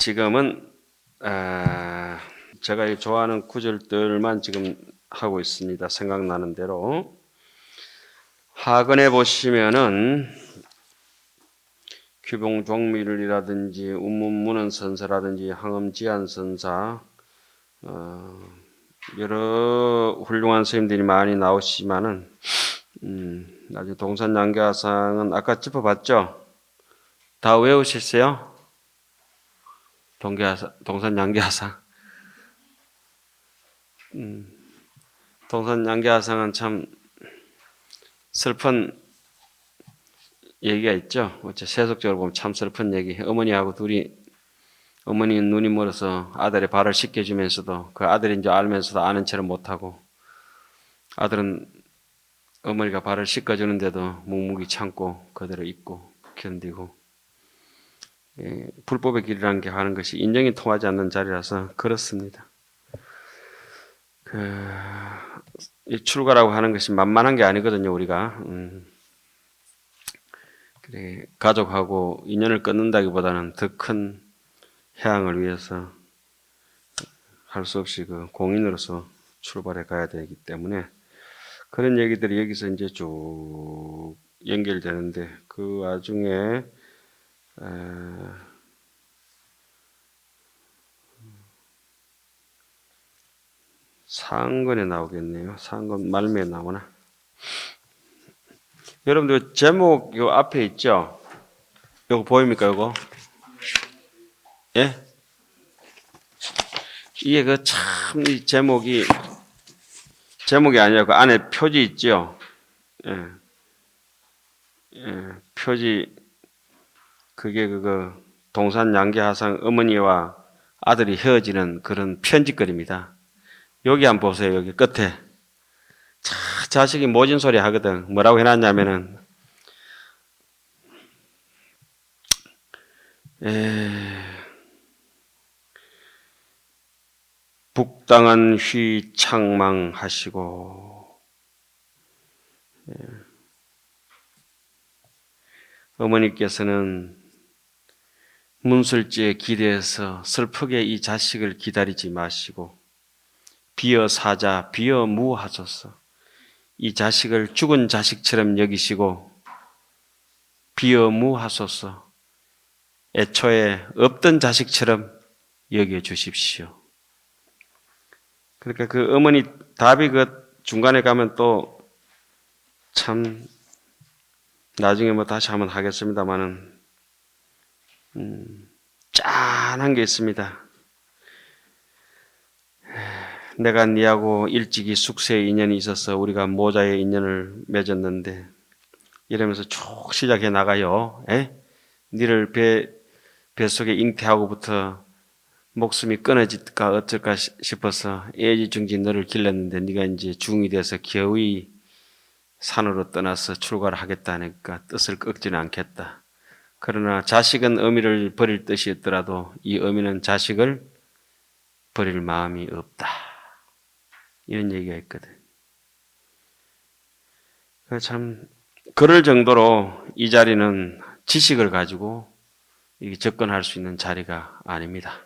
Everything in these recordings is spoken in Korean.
지금은 제가 좋아하는 구절들만 지금 하고 있습니다. 생각나는 대로. 하근에 보시면은 규봉종밀이라든지 운문문은 선사라든지 항엄지한 선사 여러 훌륭한 스님들이 많이 나오시지만은 나중에 동산양계화상은 아까 짚어봤죠? 다 외우셨어요? 동산양계화상. 동산양계화상은 참 슬픈 얘기가 있죠. 어째 세속적으로 보면 참 슬픈 얘기. 어머니하고 둘이, 어머니는 눈이 멀어서 아들의 발을 씻겨주면서도 그 아들인 줄 알면서도 아는 체를 못하고, 아들은 어머니가 발을 씻겨주는데도 묵묵히 참고 그대로 입고 견디고, 불법의 길이라는 게 하는 것이 인정이 통하지 않는 자리라서 그렇습니다. 이 출가라고 하는 것이 만만한 게 아니거든요, 우리가. 그래, 가족하고 인연을 끊는다기보다는 더 큰 해양을 위해서 할 수 없이 그 공인으로서 출발해 가야 되기 때문에 그런 얘기들이 여기서 이제 쭉 연결되는데 그 와중에 상근에 나오겠네요. 상근 말미에 나오나? 여러분들 제목 요 앞에 있죠? 요거 보입니까? 요거? 예? 이게 그 참 이 제목이 아니라 그 안에 표지 있죠? 예. 표지 그게 그거 동산양계화상 어머니와 아들이 헤어지는 그런 편지글입니다. 여기 한번 보세요. 여기 끝에. 자식이 모진 소리 하거든. 뭐라고 해놨냐면은, 북당한 휘 창망하시고, 어머니께서는 문술지에 기대해서 슬프게 이 자식을 기다리지 마시고, 비어 사자, 비어 무하소서. 이 자식을 죽은 자식처럼 여기시고 비어 무하소서. 애초에 없던 자식처럼 여겨주십시오. 그러니까 그 어머니 답이 그 중간에 가면 또 참 나중에 뭐 다시 한번 하겠습니다만은 짠한 게 있습니다. 내가 네하고 일찍이 숙세의 인연이 있어서 우리가 모자의 인연을 맺었는데 이러면서 쭉 시작해 나가요. 니를 뱃속에 잉태하고부터 목숨이 끊어질까 어쩔까 싶어서 애지중지 너를 길렀는데 네가 이제 중이 돼서 겨우이 산으로 떠나서 출가를 하겠다니까 뜻을 꺾지는 않겠다. 그러나 자식은 어미를 버릴 뜻이었더라도 이 어미는 자식을 버릴 마음이 없다. 이런 얘기가 있거든. 참 그럴 정도로 이 자리는 지식을 가지고 접근할 수 있는 자리가 아닙니다.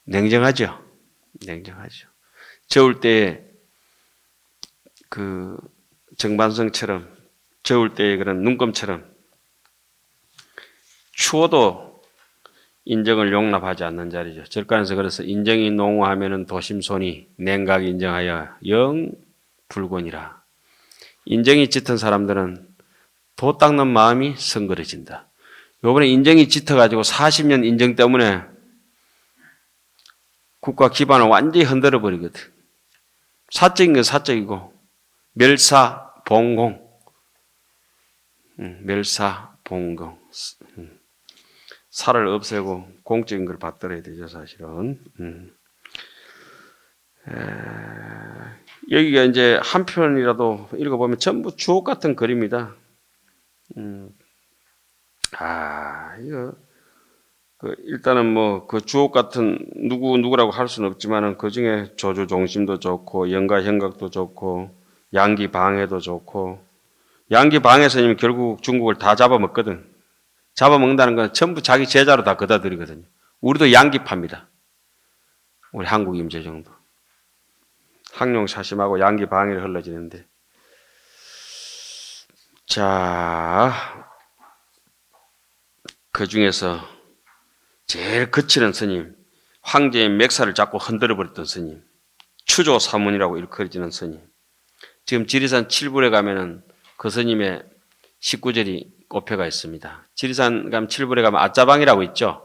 냉정하죠. 냉정하죠. 저울 때 그 정반성처럼 저울 때의 그런 눈금처럼 추워도 인정을 용납하지 않는 자리죠. 절간에서 그래서 인정이 농후하면은 도심손이 냉각이 인정하여 영 불곤이라. 인정이 짙은 사람들은 도 닦는 마음이 성그러진다. 요번에 인정이 짙어가지고 40년 인정 때문에 국가 기반을 완전히 흔들어 버리거든. 사적인 건 사적이고 멸사봉공. 멸사봉공. 살을 없애고 공적인 걸 받들어야 되죠, 사실은. 여기가 이제 한 편이라도 읽어보면 전부 주옥 같은 글입니다. 이거, 일단은 뭐, 그 주옥 같은 누구라고 할 수는 없지만은 그 중에 조주종심도 좋고, 영가현각도 좋고, 양기방해도 좋고, 양기방해선이면 결국 중국을 다 잡아먹거든. 잡아먹는다는 건 전부 자기 제자로 다 거다들이거든요. 우리도 양기파입니다. 우리 한국 임재정도. 항룡사심하고 양기 방해를 흘러지는데. 자, 그 중에서 제일 거칠은 스님, 황제의 맥살을 잡고 흔들어 버렸던 스님, 추조 사문이라고 일컬어지는 스님. 지금 지리산 7불에 가면은 그 스님의 19절이 꼽혀가 있습니다. 지리산 가면 7불에 가면 아짜방이라고 있죠.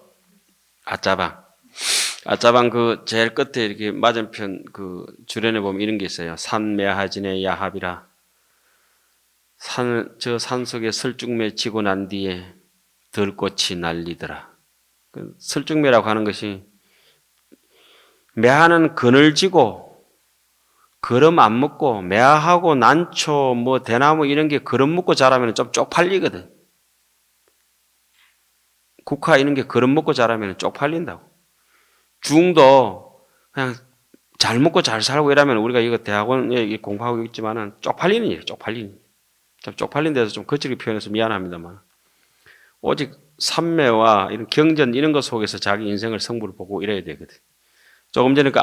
아짜방. 아짜방 그 제일 끝에 이렇게 맞은편 그 주변에 보면 이런 게 있어요. 산매하진의 야합이라. 저 산속에 설중매 지고 난 뒤에 들꽃이 날리더라. 그 설중매라고 하는 것이 매하는 그늘 지고 거름 안 먹고 매하하고 난초 뭐 대나무 이런 게 거름 먹고 자라면 좀 쪽팔리거든. 국화 이런 게 거름 먹고 자라면 쪽팔린다고. 중도 그냥 잘 먹고 잘 살고 이러면 우리가 이거 대학원에 공부하고 있지만은 쪽팔리는 일이에요. 쪽팔리는 일. 좀 쪽팔린 데서 좀 거칠게 표현해서 미안합니다만 오직 삼매와 이런 경전 이런 것 속에서 자기 인생을 성부를 보고 이래야 되거든. 조금 전에 그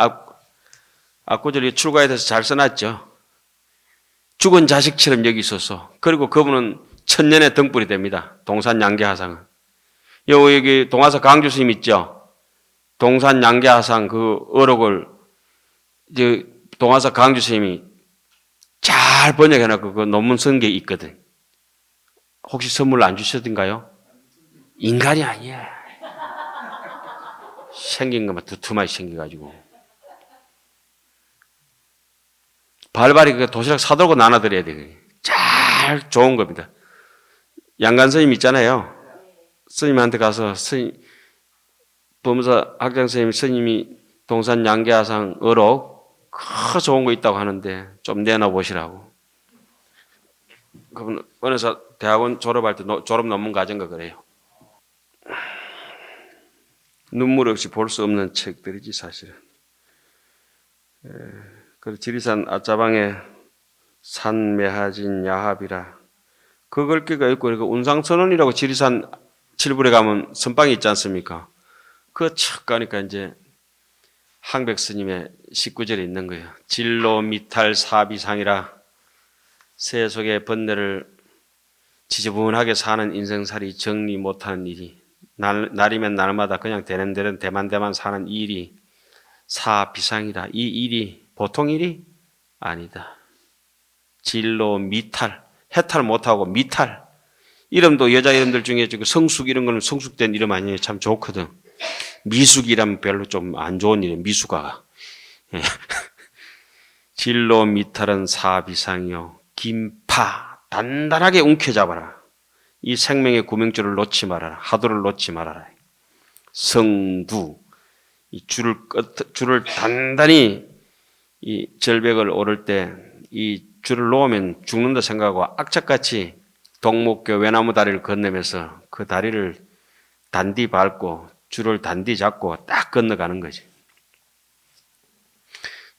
앞구절이 출가에 대해서 잘 써놨죠. 죽은 자식처럼 여기 있어서 그리고 그분은 천년의 등불이 됩니다. 동산 양계하상은. 여기 동화사 강주 스님 있죠. 동산 양계하상 그 어록을 동화사 강주 스님이 잘 번역해놓고 그 논문 쓴 게 있거든. 혹시 선물 안 주셨던가요? 인간이 아니야. 생긴 것만 두툼하게 생겨가지고. 발발이 그 도시락 사들고 나눠드려야 돼. 잘 좋은 겁니다. 양간 스님 있잖아요. 스님한테 가서 스님, 법무사 학장 스님이 동산 양계하상 어록 그 좋은 거 있다고 하는데 좀 내놔보시라고. 그분 어느서 대학원 졸업할 때 졸업 논문 가진 거 그래요. 눈물 없이 볼 수 없는 책들이지 사실은. 그 지리산 아짜방에 산매하진 야합이라 그 글귀가 있고 그러니까 운상선언이라고 지리산 7불에 가면 선방이 있지 않습니까? 그 척 가니까 이제 항백 스님의 19절에 있는 거예요. 진로 미탈 사비상이라 세속의 번뇌를 지저분하게 사는 인생살이 정리 못하는 일이 날이면 날마다 그냥 되는 대만 사는 일이 사비상이다. 이 일이 보통 일이 아니다. 진로 미탈, 해탈 못하고 미탈. 이름도 여자 이름들 중에 성숙 이런 거는 성숙된 이름 아니에요. 참 좋거든. 미숙이라면 별로 좀 안 좋은 일이에요. 미숙아가. 예. 진로 미탈은 사비상이요. 김파 단단하게 움켜잡아라. 이 생명의 구명줄을 놓지 말아라. 하도를 놓지 말아라. 성두 이 줄을 단단히 이 절벽을 오를 때 이 줄을 놓으면 죽는다 생각하고 악착같이 동목교 외나무 다리를 건너면서 그 다리를 단디 밟고 줄을 단디 잡고 딱 건너가는 거지.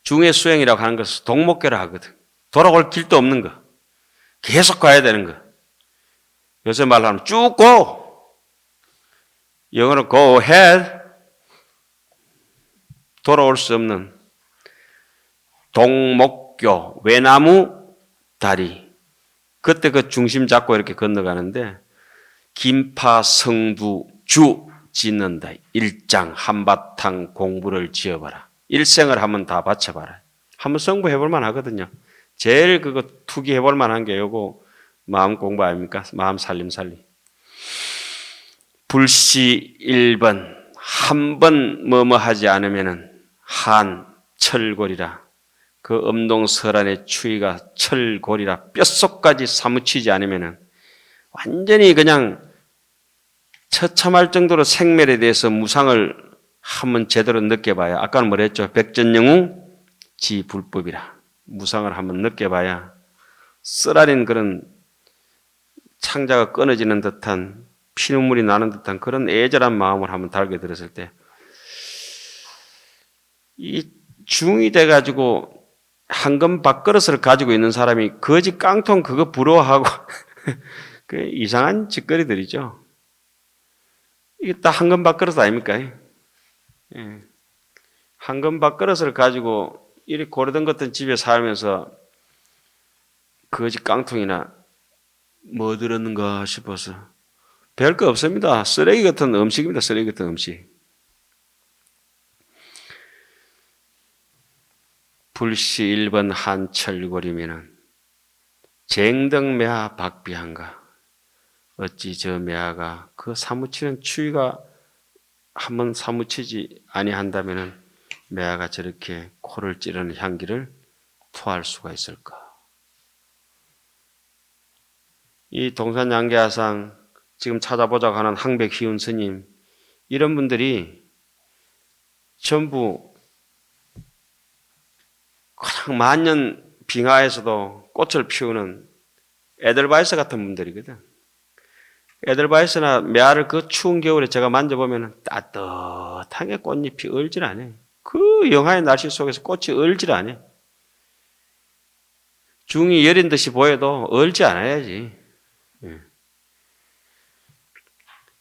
중의 수행이라고 하는 것은 동목교라 하거든. 돌아올 길도 없는 거. 계속 가야 되는 거. 요새 말로 하면 쭉 go. 영어로 go ahead. 돌아올 수 없는 동목교 외나무 다리. 그때 그 중심 잡고 이렇게 건너가는데 김파 성두 주 짓는다. 일장 한바탕 공부를 지어봐라. 일생을 한번 다 바쳐봐라. 한번 성부해볼 만하거든요. 제일 그거 투기해볼 만한 게 요거 마음 공부 아닙니까? 마음 살림. 불시 1번 한 번 뭐뭐 하지 않으면은 철골이라 그 엄동설안의 추위가 철골이라 뼛속까지 사무치지 않으면은 완전히 그냥 처참할 정도로 생멸에 대해서 무상을 한번 제대로 느껴봐야 아까는 뭐랬죠? 백전영웅 지불법이라 무상을 한번 느껴봐야 쓰라린 그런 창자가 끊어지는 듯한 피눈물이 나는 듯한 그런 애절한 마음을 한번 달게 들었을 때 이 중이 돼가지고 황금 밥그릇을 가지고 있는 사람이 거지 깡통 그거 부러워하고 그 이상한 짓거리들이죠. 이게 다 황금 밥그릇 아닙니까? 예. 황금 밥그릇을 가지고 이리 고르던 것던 집에 살면서 거지 깡통이나 뭐 들었는가 싶어서 별거 없습니다. 쓰레기 같은 음식입니다. 쓰레기 같은 음식. 불시 1번 한철거리면은 쟁덕매하 박비한가. 어찌 저 매화가 그 사무치는 추위가 한번 사무치지 아니한다면은 매화가 저렇게 코를 찌르는 향기를 토할 수가 있을까? 이 동산양계하상 지금 찾아보자고 하는 항백희운 스님 이런 분들이 전부 가장 만년 빙하에서도 꽃을 피우는 에델바이스 같은 분들이거든. 에델바이스나 매화를 그 추운 겨울에 제가 만져보면 따뜻하게 꽃잎이 얼질 않아요. 그 영하의 날씨 속에서 꽃이 얼질 않아요. 중이 여린 듯이 보여도 얼지 않아야지.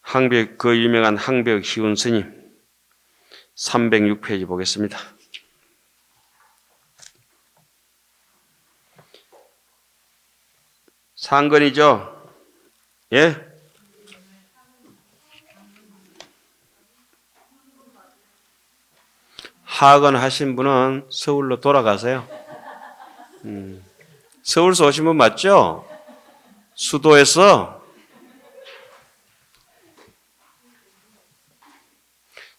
항백, 그 유명한 항백 희운 스님 306페이지 보겠습니다. 상근이죠? 예? 하건 하신 분은 서울로 돌아가세요. 서울서 오신 분 맞죠? 수도에서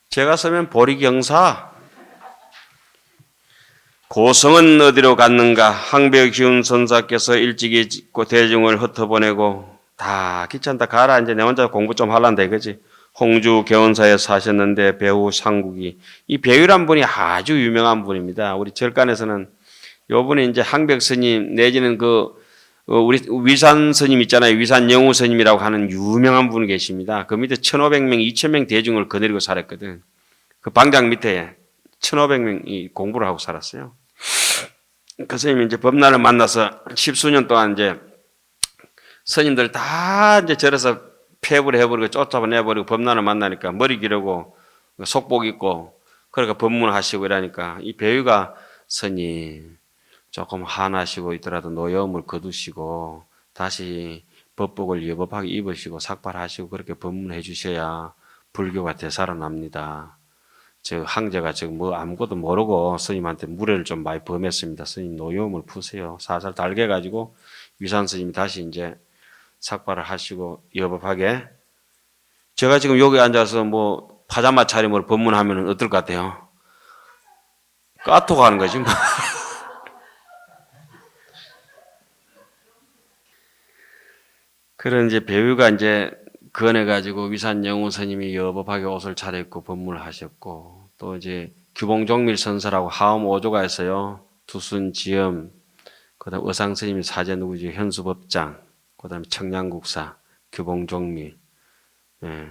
제가 쓰면 보리경사. 고성은 어디로 갔는가? 항백 희운 선사께서 일찍이 짓고 대중을 흩어보내고 다 귀찮다 가라. 이제 내 혼자 공부 좀 하란다 이거지. 홍주 개원사에 사셨는데 배우 상국이 이 배우란 분이 아주 유명한 분입니다. 우리 절간에서는 요분이 이제 항백 스님 내지는 우리 위산 스님 있잖아요. 위산 영우 스님이라고 하는 유명한 분이 계십니다. 그 밑에 1,500명, 2,000명 대중을 거느리고 살았거든. 그 방장 밑에 1,500명이 공부를 하고 살았어요. 그 스님이 이제 법난을 만나서 10수년 동안 이제 스님들 다 이제 절에서 폐부를 해버리고 쫓아내버리고 법난을 만나니까 머리 기르고 속복 입고 그러니까 법문하시고 이러니까 이 배우가 스님 조금 화나시고 있더라도 노여움을 거두시고 다시 법복을 여법하게 입으시고 삭발하시고 그렇게 법문해 주셔야 불교가 되살아납니다. 저 황제가 지금 뭐 아무것도 모르고 스님한테 무례를 좀 많이 범했습니다. 스님 노여움을 푸세요. 살살 달게 가지고 위산 스님이 다시 이제 삭발을 하시고 여법하게. 제가 지금 여기 앉아서 뭐 파자마 차림으로 법문하면 어떨 것 같아요? 까토가 하는 거지 뭐. 그런 이제 배우가 이제 건해가지고 위산 영우 스님이 여법하게 옷을 차려입고 법문을 하셨고 또 이제 규봉종밀 선사라고 하엄 5조가 있어요. 두순지엄, 그다음 의상 스님이 사제 누구지? 현수법장, 그다음에 청량국사, 규봉종밀. 예,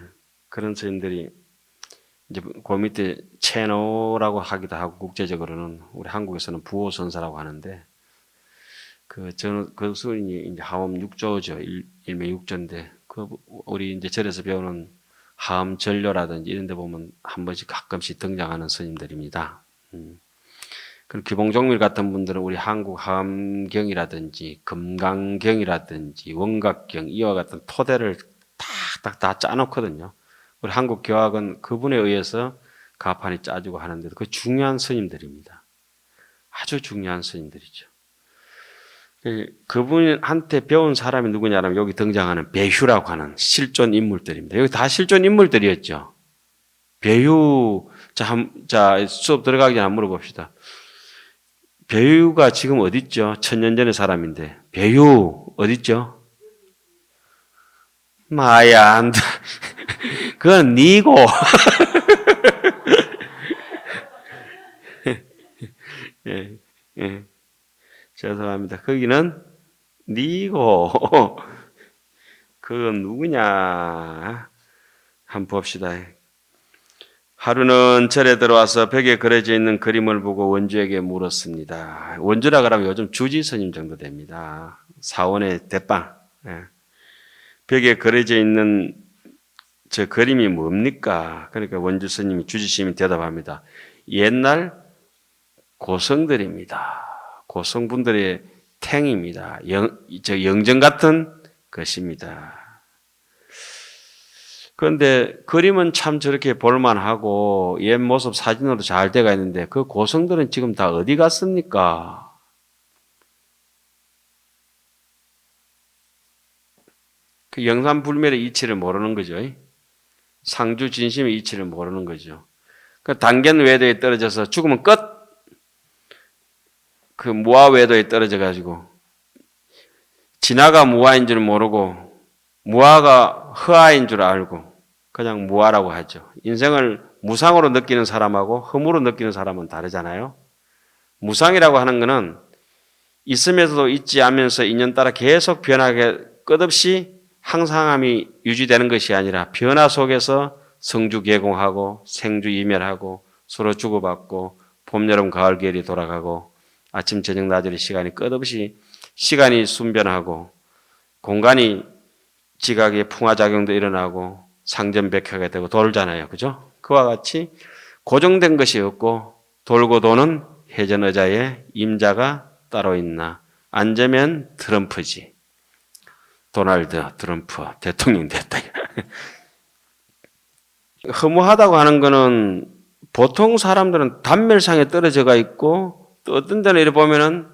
그런 스님들이 이제 그 밑에 채노라고 하기도 하고 국제적으로는 우리 한국에서는 부호선사라고 하는데 그 스님이 이제 하엄 6조죠. 일매 6조인데 그 우리 이제 절에서 배우는 하엄 전료라든지 이런 데 보면 한 번씩 가끔씩 등장하는 스님들입니다. 그리고 규봉종밀 같은 분들은 우리 한국 하엄경이라든지 금강경이라든지 원각경 이와 같은 토대를 다 짜놓거든요. 우리 한국 교학은 그분에 의해서 가판이 짜지고 하는데도 그 중요한 스님들입니다. 아주 중요한 스님들이죠. 그분한테 배운 사람이 누구냐면 여기 등장하는 배휴라고 하는 실존 인물들입니다. 여기 다 실존 인물들이었죠. 배휴, 자, 수업 들어가기 전에 한번 물어봅시다. 배휴가 지금 어디 있죠? 1000년 전의 사람인데. 배휴, 어디 있죠? 마야, 안 돼. 그건 니고. 예, 예. 죄송합니다. 거기는 니고. 그건 누구냐? 한번 봅시다. 하루는 절에 들어와서 벽에 그려져 있는 그림을 보고 원주에게 물었습니다. 원주라 그러면 요즘 주지 스님 정도 됩니다. 사원의 대빵. 예. 벽에 그려져 있는 저 그림이 뭡니까? 그러니까 원주 스님이 주지스님이 대답합니다. 옛날 고성들입니다. 고성분들의 탱입니다. 영정 같은 것입니다. 그런데 그림은 참 저렇게 볼만하고 옛 모습 사진으로 잘 돼가 있는데 그 고성들은 지금 다 어디 갔습니까? 그 영산불멸의 이치를 모르는 거죠. 상주 진심의 이치를 모르는 거죠. 그 단견 외도에 떨어져서 죽으면 끝! 그 무아 외도에 떨어져 가지고 진화가 무아인 줄 모르고 무아가 허아인 줄 알고 그냥 무아라고 하죠. 인생을 무상으로 느끼는 사람하고 흠으로 느끼는 사람은 다르잖아요. 무상이라고 하는 것은 있으면서도 있지 않으면서 인연 따라 계속 변하게 끝없이 항상함이 유지되는 것이 아니라 변화 속에서 성주개공하고 생주이멸하고 서로 주고받고 봄, 여름, 가을, 겨울이 돌아가고 아침, 저녁, 낮의 시간이 끝없이 시간이 순변하고 공간이 지각의 풍화작용도 일어나고 상전백화가 되고 돌잖아요. 그죠? 그와 같이 고정된 것이 없고 돌고 도는 회전의자에 임자가 따로 있나. 앉으면 트럼프지. 도널드 트럼프 대통령 됐다. 허무하다고 하는 거는 보통 사람들은 단멸상에 떨어져가 있고 또 어떤 데는 이렇게 보면은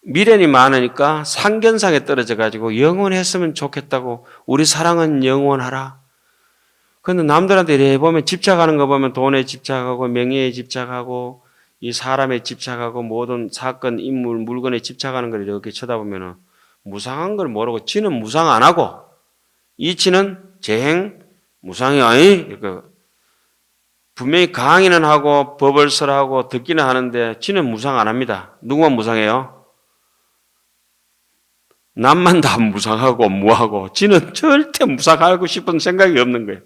미련이 많으니까 상견상에 떨어져 가지고 영원했으면 좋겠다고 우리 사랑은 영원하라. 그런데 남들한테 이렇게 보면 집착하는 거 보면 돈에 집착하고 명예에 집착하고 이 사람에 집착하고 모든 사건, 인물, 물건에 집착하는 걸 이렇게 쳐다보면은 무상한 걸 모르고 지는 무상 안 하고 이 지는 재행 무상이 아니 분명히 강의는 하고 법을 설하고 듣기는 하는데 지는 무상 안 합니다. 누구만 무상해요? 남만 다 무상하고 무하고 지는 절대 무상하고 싶은 생각이 없는 거예요.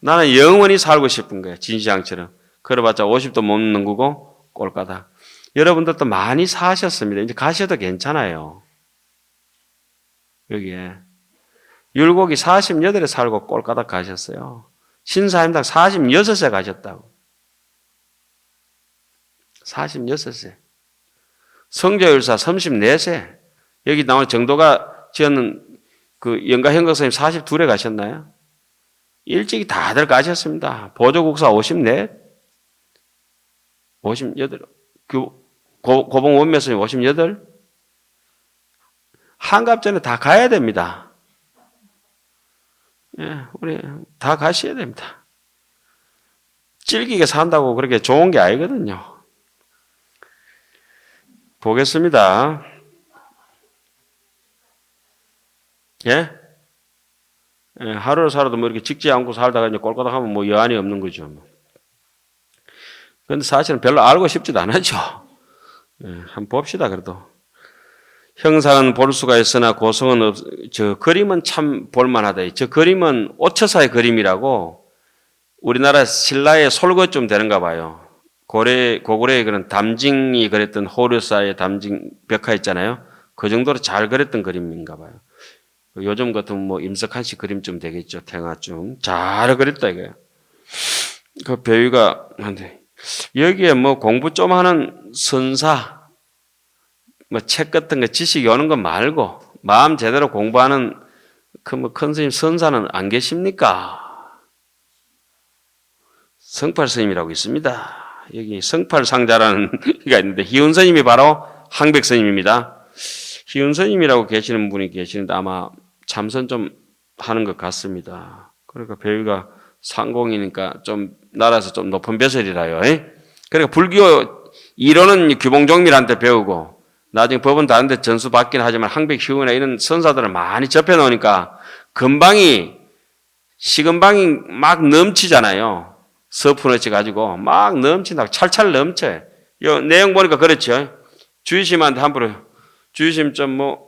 나는 영원히 살고 싶은 거예요. 진시황처럼. 그래봤자 50도 못 넘고 꼴까다. 여러분들도 많이 사셨습니다. 이제 가셔도 괜찮아요. 여기에. 율곡이 48에 살고 꼴까닥 가셨어요. 신사임당 46세 가셨다고. 46세. 성조율사 34세. 여기 나오는 정도가 지었는 그 영가현각 선생님 42에 가셨나요? 일찍이 다들 가셨습니다. 보조국사 54, 58, 고봉 원묘 선생님 58. 한갑 전에 다 가야 됩니다. 예, 우리 다 가셔야 됩니다. 질기게 산다고 그렇게 좋은 게 아니거든요. 보겠습니다. 예? 예, 하루를 살아도 뭐 이렇게 직지 않고 살다가 이제 꼴까닥 하면 뭐 여한이 없는 거죠. 그런데 사실은 별로 알고 싶지도 않았죠. 예, 한번 봅시다, 그래도. 형상은 볼 수가 있으나 고성은 저 그림은 참 볼만하다. 저 그림은 오처사의 그림이라고 우리나라 신라의 솔거 좀 되는가 봐요. 고구려의 그런 담징이 그랬던 호르사의 담징 벽화 있잖아요. 그 정도로 잘 그렸던 그림인가 봐요. 요즘 같은 뭐 임석한 씨 그림 좀 되겠죠. 탱화쯤. 잘 그렸다 이거예요. 그 배우가 한데 여기에 뭐 공부 좀 하는 선사 뭐 책 같은 거 지식이 오는 거 말고 마음 제대로 공부하는 그 뭐 큰 스님 선사는 안 계십니까? 성팔 스님이라고 있습니다. 여기 성팔상자라는 가 있는데 희운 스님이 바로 항백 스님입니다. 희운 스님이라고 계시는 분이 계시는데 아마 참선 좀 하는 것 같습니다. 그러니까 배우가 상공이니까 좀 나라에서 좀 높은 벼슬이라요. 그러니까 불교 이론은 규봉종밀한테 배우고 나중에 법은 다른데 전수 받긴 하지만 항백 희운이나 이런 선사들을 많이 접해 놓으니까 금방이 식은방이 막 넘치잖아요. 서푼어치 가지고 막 넘친다고 찰찰 넘쳐요. 요 내용 보니까 그렇죠. 주의심한테 함부로 주의심 좀 뭐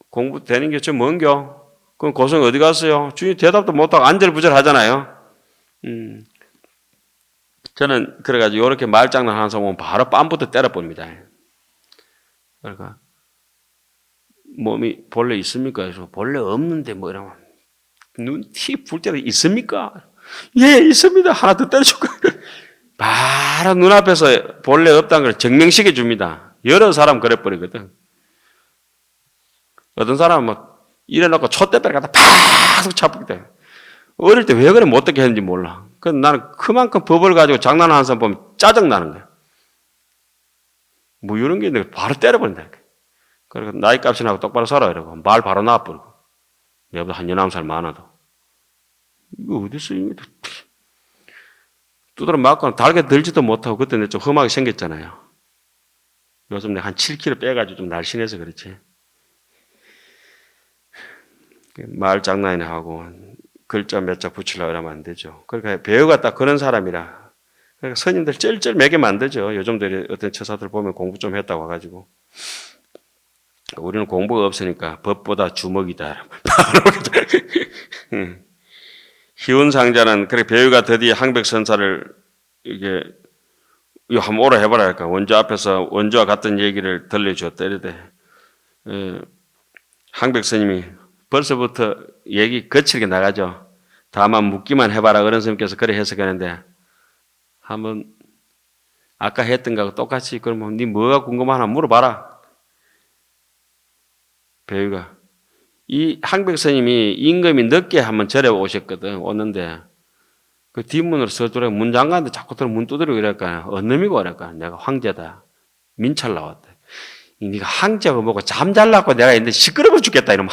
공부 되는 게 좀 뭔겨? 그럼 고성 어디 갔어요? 주의 대답도 못하고 안절부절하잖아요. 저는 그래가지고 이렇게 말장난 하는 사람 보면 바로 뺨부터 때려봅니다. 그러니까 몸이 본래 있습니까? 그래서 본래 없는데 뭐 이러면 눈티 불 때도 있습니까? 예, 있습니다. 하나 더 때려줄까? 바로 눈앞에서 본래 없다는 걸 증명시켜 줍니다. 여러 사람 그래버리거든. 어떤 사람은 막 일어나고 촛대뼈를 갖다 팍 차버리게 돼. 어릴 때 왜 그래 못 듣게 했는지 몰라. 그래서 나는 그만큼 법을 가지고 장난하는 사람 보면 짜증나는 거야. 뭐 이런 게 있는데 바로 때려버린다. 그리고 나이 값이나 하고 똑바로 살아 이러고 말 바로 나와버리고. 내보다 한 19살 많아도. 이거 어딨어? 이거 두드러 맞고 달게 들지도 못하고 그때 좀 험하게 생겼잖아요. 요즘 내가 한 7kg 빼가지고 좀 날씬해서 그렇지. 말 장난이나 하고 글자 몇 자 붙이려고 하면 안 되죠. 그러니까 배우가 딱 그런 사람이라. 그러니까 스님들 쩔쩔 매게 만들죠. 요즘들 어떤 처사들 보면 공부 좀 했다고 와가지고. 우리는 공부가 없으니까 법보다 주먹이다. 희운상자는 그렇게 배우가 드디어 항백선사를 이게 이거 한번 오라 해봐라 할까. 원조 앞에서 원조와 같은 얘기를 들려주었다 이러대. 항백스님이 벌써부터 얘기 거칠게 나가죠. 다만 묻기만 해봐라. 어른 스님께서 그래 해석하는데 한번 아까 했던 거하고 똑같이 그러면 네 뭐가 궁금하나 물어봐라. 배우가 이 항백스님이 임금이 늦게 한번 절에 오셨거든. 오는데 그 뒷문으로 서두르고 문 잠가는데 자꾸 문 두드리고 이럴까. 언놈이고 이럴까. 내가 황제다. 민찰 나왔대. 네가 황제고 뭐고 잠잘라고 내가 있는데 시끄러워 죽겠다 이러면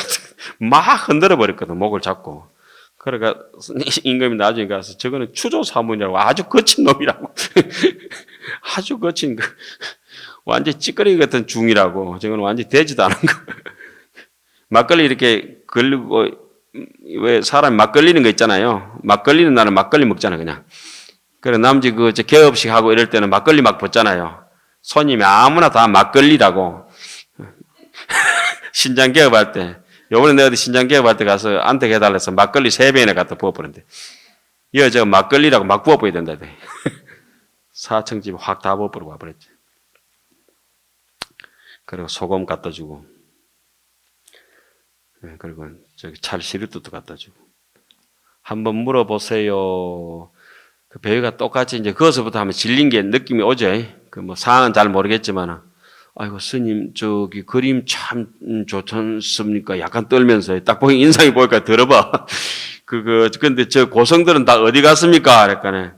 막 흔들어 버렸거든. 목을 잡고. 그러니까 임금이 나중에 가서 저거는 추조 사문이라고 아주 거친 놈이라고. 아주 거친 거. 완전 찌끄러기 같은 중이라고. 저거는 완전 되지도 않은 거. 막걸리 이렇게 걸리고 왜 사람이 막 걸리는 거 있잖아요. 막 걸리는 날은 막걸리 먹잖아 그냥. 그래 남지 개업식 하고 이럴 때는 막걸리 막 붓잖아요. 손님이 아무나 다 막걸리라고. 신장 개업할 때. 요번에 내가 신장 개업할 때 가서 안택 해달라 해서 막걸리 3배나 갖다 부어버렸는데. 이거 저 막걸리라고 막 부어버려야 된다. 4층 집 확 다 부어버리고 와버렸지. 그리고 소금 갖다 주고. 그리고 저기 찰 시루도 갖다 주고. 한번 물어보세요. 그 배우가 똑같이 이제 거기서부터 하면 질린 게 느낌이 오죠. 그 뭐 상황은 잘 모르겠지만, 아이고 스님 저기 그림 참 좋던습니까? 약간 떨면서 딱 보니 인상이 보니까 들어봐. 근데 저 고성들은 다 어디 갔습니까? 그러니까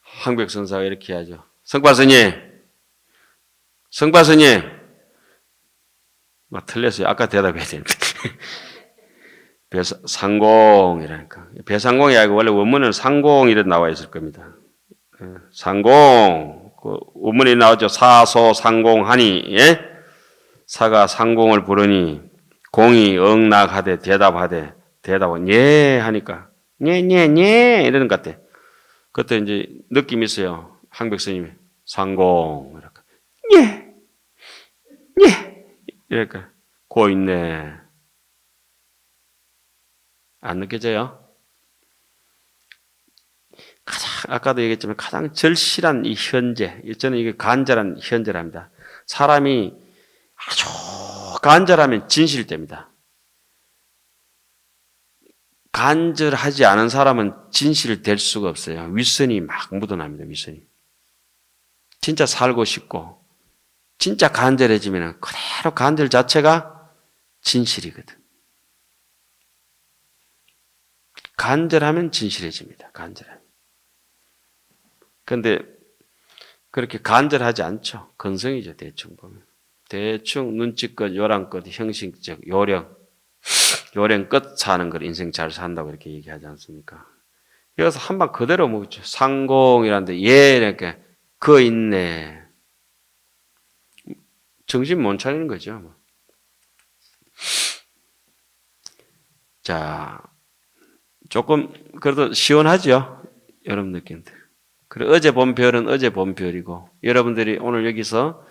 항백선사가 이렇게 하죠. 성파스님, 막 틀렸어요. 아까 대답해야 되는데. 상공이라니까. 배상공이 아니고 원래 원문은 상공이라 나와 있을 겁니다. 상공. 그 원문에 나오죠. 사소 상공하니, 예? 사가 상공을 부르니, 공이 응낙하되 대답은 예 하니까, 예, 이러는 것 같아. 그때 이제 느낌이 있어요. 항백스님이. 상공. 예. 이러니까, 고 있네. 안 느껴져요? 아까도 얘기했지만 가장 절실한 이 현재, 저는 이게 간절한 현재랍니다. 사람이 아주 간절하면 진실됩니다. 간절하지 않은 사람은 진실될 수가 없어요. 윗선이 막 묻어납니다. 윗선이. 진짜 살고 싶고 진짜 간절해지면 그대로 간절 자체가 진실이거든. 간절하면 진실해집니다. 간절하면. 그런데 그렇게 간절하지 않죠. 건성이죠. 대충 보면. 대충 눈치껏 요랑껏 형식적 요령 끝 사는 걸 인생 잘 산다고 이렇게 얘기하지 않습니까? 여기서 한방 그대로 묻죠. 상공이라는데 예 이렇게 그 있네. 정신 못 차리는 거죠. 자, 조금 그래도 시원하죠. 여러분 느낌들. 그리고 어제 본 별은 어제 본 별이고 여러분들이 오늘 여기서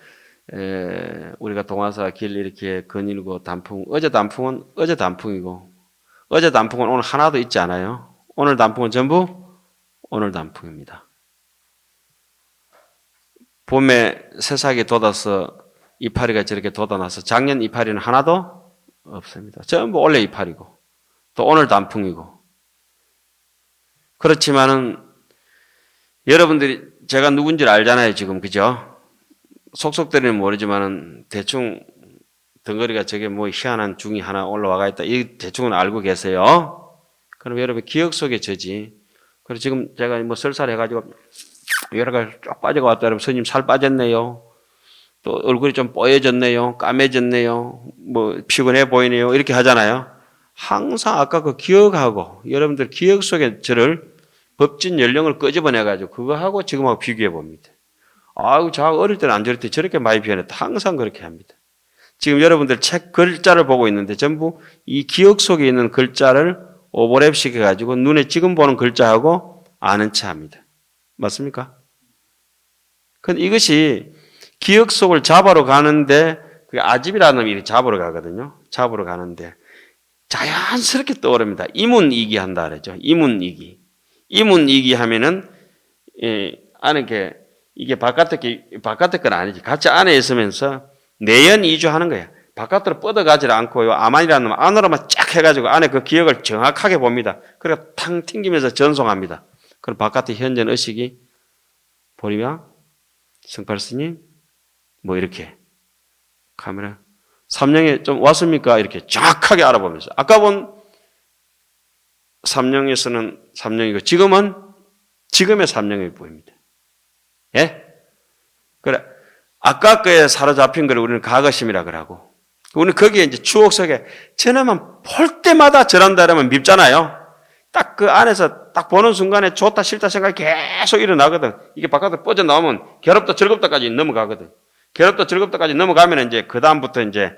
우리가 동화사 길 이렇게 거닐고 단풍 어제 단풍은 어제 단풍이고 어제 단풍은 오늘 하나도 있지 않아요. 오늘 단풍은 전부 오늘 단풍입니다. 봄에 새싹이 돋아서 이파리가 저렇게 돋아나서 작년 이파리는 하나도 없습니다. 전부 원래 이파리고 또 오늘 단풍이고 그렇지만은 여러분들이 제가 누군지 알잖아요, 지금. 그죠? 속속들이는 모르지만은 대충 덩어리가 저게 뭐 희한한 중이 하나 올라와가 있다. 이 대충은 알고 계세요. 그럼 여러분 기억 속에 저지. 그래서 지금 제가 뭐 설사해가지고 여러 가지 쫙 빠져가 왔다. 여러분 스님 살 빠졌네요. 또 얼굴이 좀 뽀얘졌네요. 까매졌네요. 뭐 피곤해 보이네요. 이렇게 하잖아요. 항상 아까 그 기억하고 여러분들 기억 속에 저를 법진 연령을 끄집어내가지고 그거하고 지금하고 비교해 봅니다. 아우, 저 어릴 때는 안 저럴 때 저렇게 많이 변했다. 항상 그렇게 합니다. 지금 여러분들 책 글자를 보고 있는데 전부 이 기억 속에 있는 글자를 오버랩 시켜가지고 눈에 지금 보는 글자하고 아는 체 합니다. 맞습니까? 근데 이것이 기억 속을 잡으러 가는데 그 아집이라는 놈이 잡으러 가거든요. 잡으러 가는데 자연스럽게 떠오릅니다. 이문이기 한다 그러죠. 이문이기. 이문이기 하면은 안에 이게 바깥의 건 아니지. 같이 안에 있으면서 내연 이주하는 거야. 바깥으로 뻗어가지 않고요. 아만이라는 놈 안으로만 쫙 해가지고 안에 그 기억을 정확하게 봅니다. 그래서 탕 튕기면서 전송합니다. 그럼 바깥의 현전 의식이 보리면 성팔 스님 뭐 이렇게 카메라 삼령에 좀 왔습니까? 이렇게 정확하게 알아보면서 아까 본 삼령에서는 삼령이고 지금은 지금의 삼령이 보입니다. 예? 그래. 아까 거에 사로잡힌 걸 우리는 과거심이라 그러고 우리는 거기에 이제 추억 속에 저놈은 볼 때마다 저런다 그러면 밉잖아요. 딱 그 안에서 딱 보는 순간에 좋다 싫다 생각이 계속 일어나거든. 이게 바깥으로 뻗어나오면 괴롭다 즐겁다까지 넘어가거든. 괴롭다 즐겁다까지 넘어가면 이제 그 다음부터 이제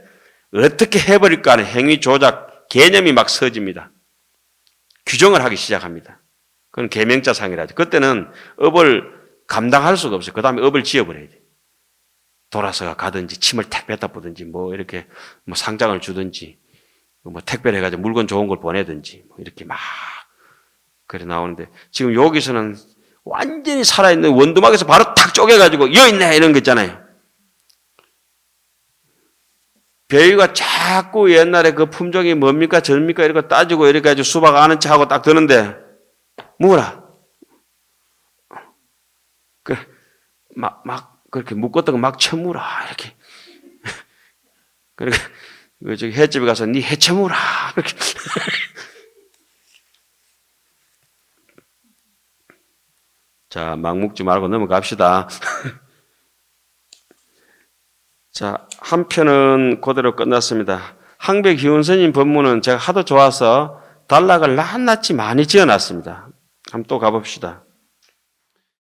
어떻게 해버릴까 하는 행위 조작 개념이 막 서집니다. 규정을 하기 시작합니다. 그건 계명자상이라죠. 그때는 업을 감당할 수가 없어요. 그 다음에 업을 지어버려야 돼. 돌아서 가든지 침을 탁 뱉어 보든지 뭐 이렇게 뭐 상장을 주든지 뭐 택배를 해가지고 물건 좋은 걸 보내든지 뭐 이렇게 막 그래 나오는데 지금 여기서는 완전히 살아있는 원두막에서 바로 탁 쪼개가지고 여있네 이런 거 있잖아요. 배우가 자꾸 옛날에 그 품종이 뭡니까 접니까 이런 거 따지고 이렇게 해가지고 수박 아는 척하고 딱 드는데 뭐라 막 그렇게 묶었다가 막 쳐무라 이렇게 그러니까 저기 횟집에 가서 네 해 쳐무라 이렇게 자, 막 묶지 말고 넘어갑시다. 자, 한 편은 그대로 끝났습니다. 항백희운 스님 법문은 제가 하도 좋아서 단락을 낱낱이 많이 지어놨습니다. 한번 또 가봅시다.